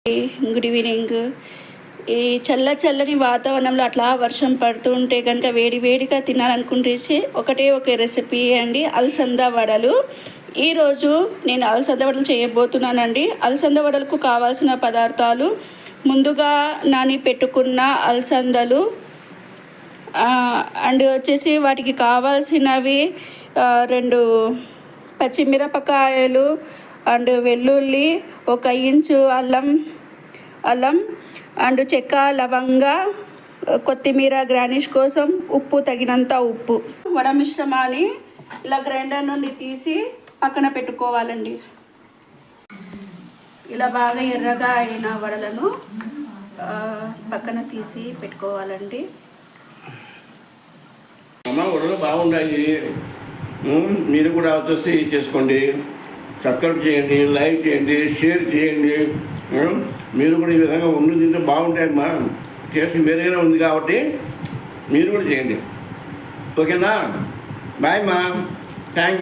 Good evening. ఈ చల్లని వాతావరణంలో అట్లా వర్షం పడుతూ ఉంటే కనుక వేడిగా తినాలనుకుంటే ఒకటే ఒక రెసిపీ అండి, అలసంద వడలు. ఈరోజు నేను అలసంద వడలు చేయబోతున్నానండి. అలసంద వడలకు కావాల్సిన పదార్థాలు: ముందుగా నాని పెట్టుకున్న అలసందలు, అండ్ వచ్చేసి వాటికి కావాల్సినవి 2 పచ్చిమిరపకాయలు అండ్ వెల్లుల్లి, 1 ఇంచు అల్లం అండ్ చెక్క, లవంగ, కొత్తిమీర గార్నిష్ కోసం, ఉప్పు తగినంత ఉప్పు. వడ మిశ్రమాన్ని ఇలా గ్రైండర్ నుండి తీసి పక్కన పెట్టుకోవాలండి. ఇలా బాగా ఎర్రగా అయిన వడలను పక్కన తీసి పెట్టుకోవాలండి. వడలు బాగుండాయి. మీరు కూడా వచ్చేసి చేసుకోండి. సబ్స్క్రైబ్ చేయండి, లైక్ చేయండి, షేర్ చేయండి. మీరు కూడా ఈ విధంగా ఉండి తింటే బాగుంటాయమ్మా. టేస్ట్ వేరేగా ఉంది కాబట్టి మీరు కూడా చేయండి. ఓకేనా? బాయ్ మా. థ్యాంక్